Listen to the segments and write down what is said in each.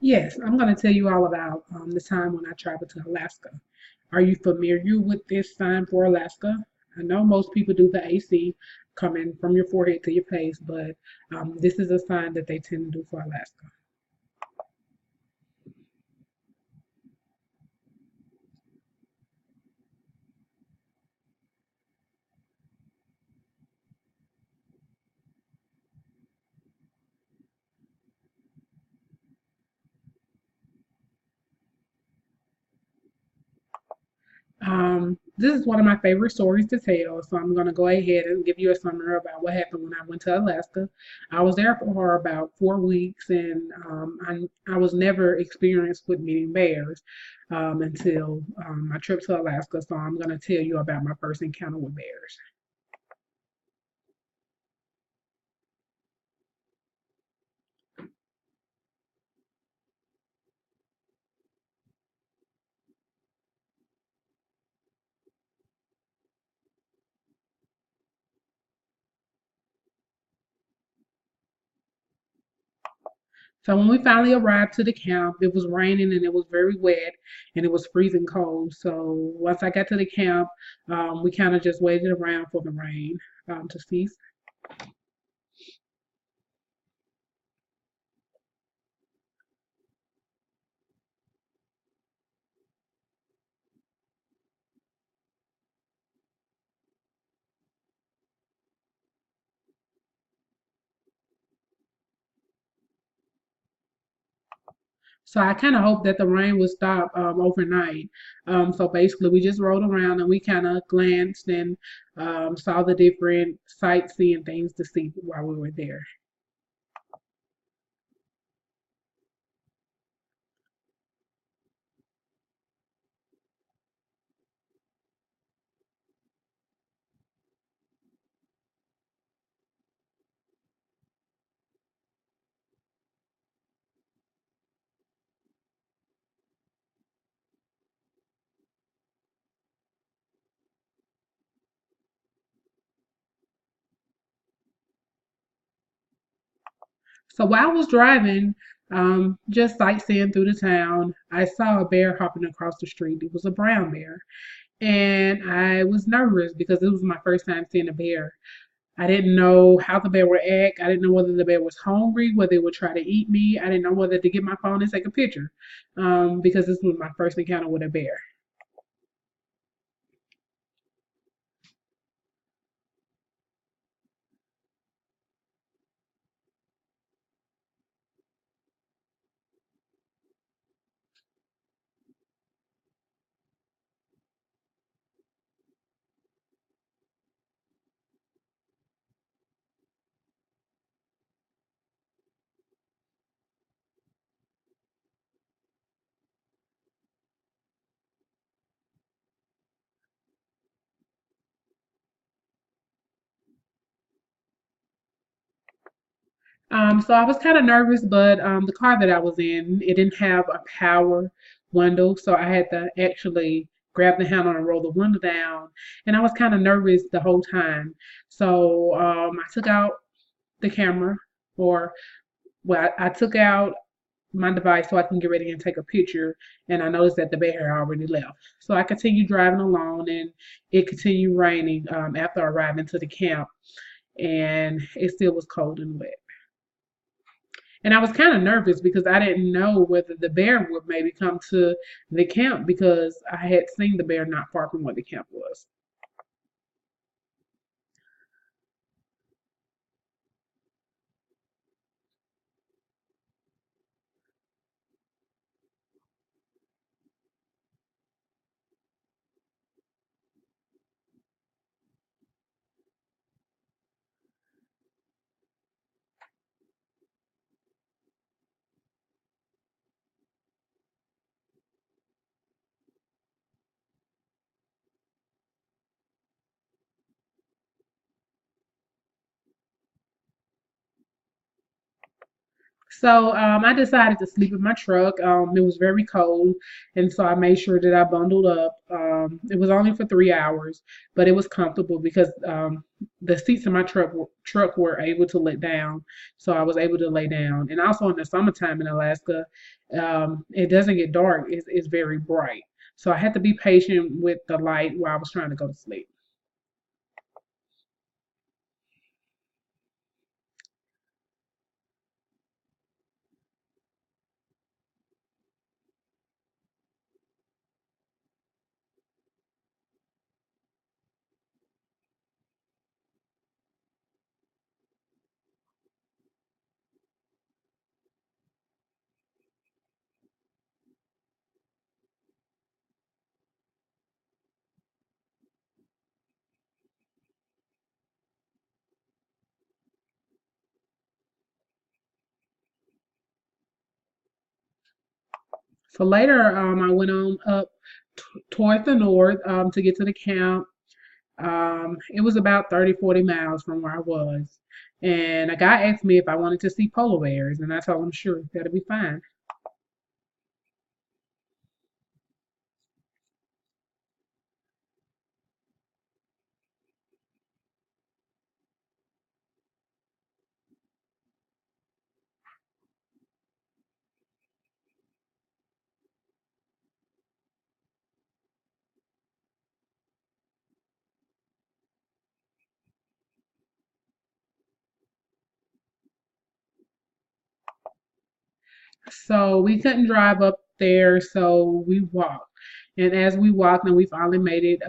Yes, I'm going to tell you all about the time when I traveled to Alaska. Are you familiar with this sign for Alaska? I know most people do the AC coming from your forehead to your face, but this is a sign that they tend to do for Alaska. This is one of my favorite stories to tell, so I'm going to go ahead and give you a summary about what happened when I went to Alaska. I was there for about 4 weeks, and I was never experienced with meeting bears until my trip to Alaska. So I'm going to tell you about my first encounter with bears. So when we finally arrived to the camp, it was raining and it was very wet and it was freezing cold. So once I got to the camp, we kind of just waited around for the rain to cease. So I kind of hoped that the rain would stop overnight. So basically, we just rode around and we kind of glanced and saw the different sightseeing things to see while we were there. So while I was driving, just sightseeing through the town, I saw a bear hopping across the street. It was a brown bear. And I was nervous because it was my first time seeing a bear. I didn't know how the bear would act. I didn't know whether the bear was hungry, whether it would try to eat me. I didn't know whether to get my phone and take a picture because this was my first encounter with a bear. So I was kind of nervous, but the car that I was in, it didn't have a power window, so I had to actually grab the handle and roll the window down. And I was kind of nervous the whole time. So I took out the camera, or well, I took out my device so I can get ready and take a picture. And I noticed that the bear had already left. So I continued driving along, and it continued raining after arriving to the camp, and it still was cold and wet. And I was kind of nervous because I didn't know whether the bear would maybe come to the camp because I had seen the bear not far from where the camp was. So I decided to sleep in my truck. It was very cold, and so I made sure that I bundled up. It was only for 3 hours, but it was comfortable because the seats in my truck were able to let down, so I was able to lay down. And also in the summertime in Alaska, it doesn't get dark; it's very bright. So I had to be patient with the light while I was trying to go to sleep. So later, I went on up toward the north to get to the camp. It was about 30, 40 miles from where I was. And a guy asked me if I wanted to see polar bears, and I told him, sure, that'll be fine. So we couldn't drive up there, so we walked. And as we walked, and we finally made it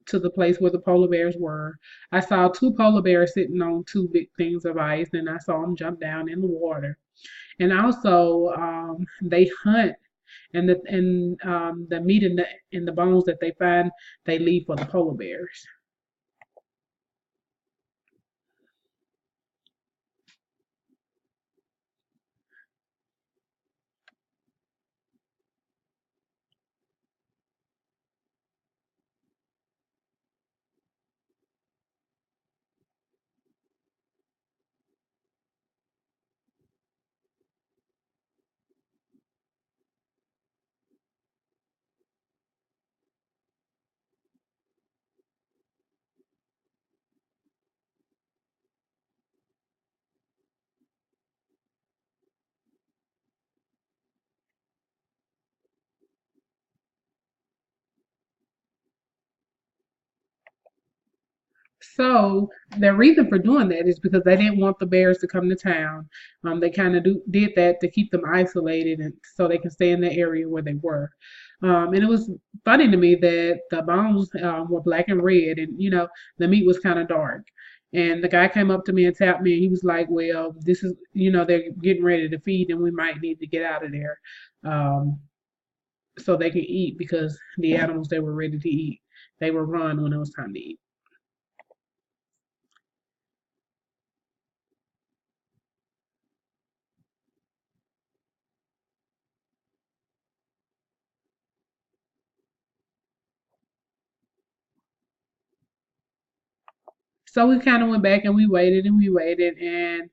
to the place where the polar bears were, I saw two polar bears sitting on two big things of ice, and I saw them jump down in the water. And also, they hunt, and the meat and the bones that they find, they leave for the polar bears. So the reason for doing that is because they didn't want the bears to come to town. They kind of did that to keep them isolated and so they can stay in the area where they were. And it was funny to me that the bones were black and red, and the meat was kind of dark. And the guy came up to me and tapped me, and he was like, "Well, this is, they're getting ready to feed, and we might need to get out of there, um, so they can eat because the animals they were ready to eat, they were run when it was time to eat." So we kind of went back and we waited, and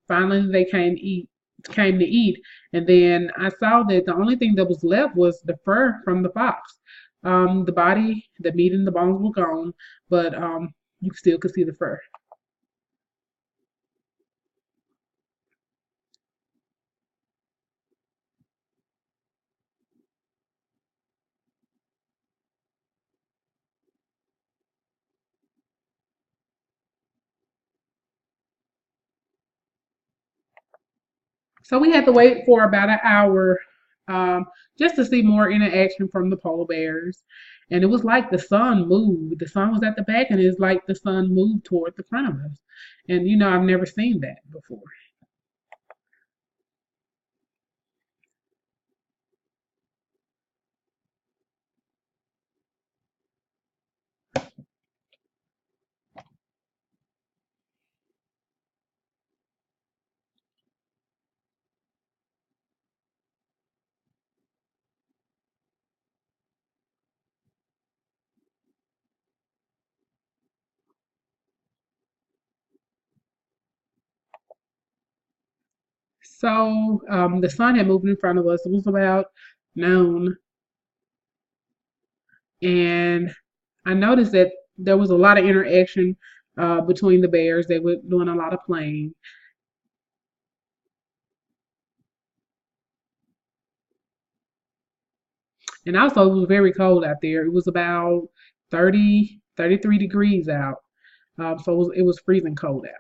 finally they came to eat, and then I saw that the only thing that was left was the fur from the fox. The body, the meat, and the bones were gone, but you still could see the fur. So we had to wait for about an hour um, just to see more interaction from the polar bears. And it was like the sun moved. The sun was at the back, and it's like the sun moved toward the front of us. And I've never seen that before. So the sun had moved in front of us. It was about noon, and I noticed that there was a lot of interaction between the bears. They were doing a lot of playing, and also it was very cold out there. It was about 30, 33 degrees out, so it was freezing cold out.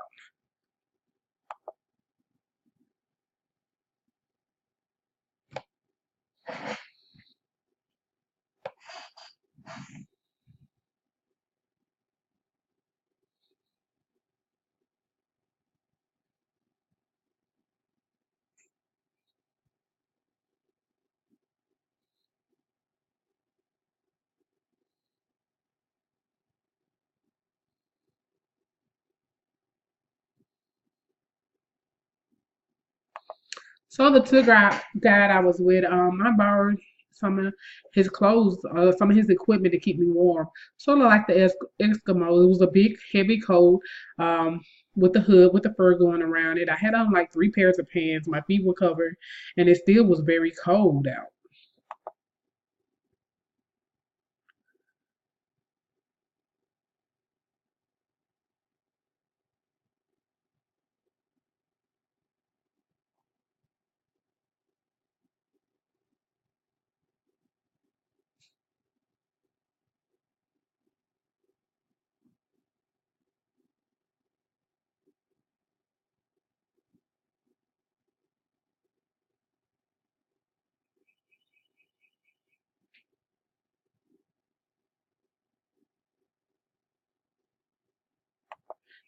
So the tour guide I was with, I borrowed some of his clothes, some of his equipment to keep me warm, sort of like the Eskimo. It was a big, heavy coat, with the hood, with the fur going around it. I had on like three pairs of pants. My feet were covered, and it still was very cold out.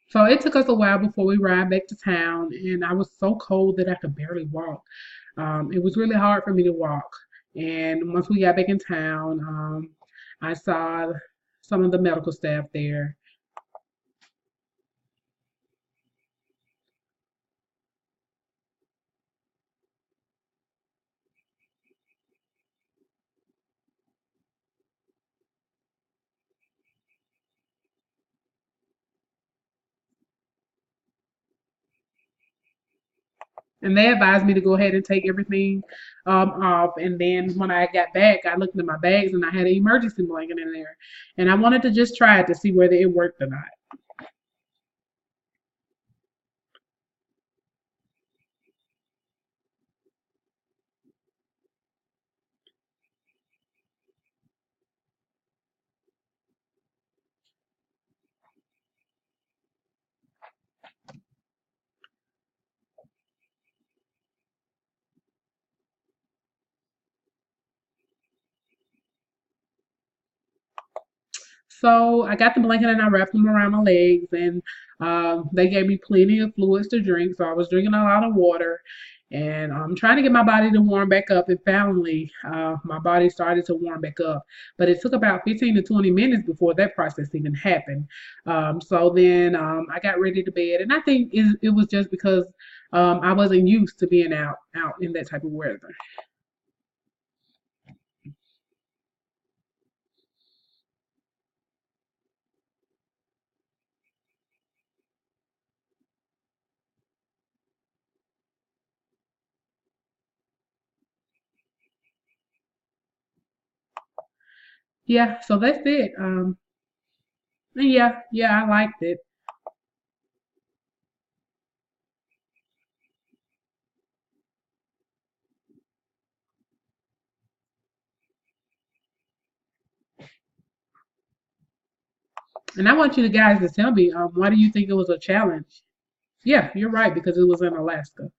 So it took us a while before we arrived back to town, and I was so cold that I could barely walk. It was really hard for me to walk. And once we got back in town, I saw some of the medical staff there. And they advised me to go ahead and take everything off. And then when I got back, I looked at my bags and I had an emergency blanket in there. And I wanted to just try it to see whether it worked or not. So I got the blanket and I wrapped them around my legs, and they gave me plenty of fluids to drink. So I was drinking a lot of water, and I'm trying to get my body to warm back up. And finally, my body started to warm back up, but it took about 15 to 20 minutes before that process even happened. So then I got ready to bed, and I think it was just because I wasn't used to being out in that type of weather. Yeah, so that's it. And yeah, I liked it. And I want you guys to tell me, why do you think it was a challenge? Yeah, you're right, because it was in Alaska.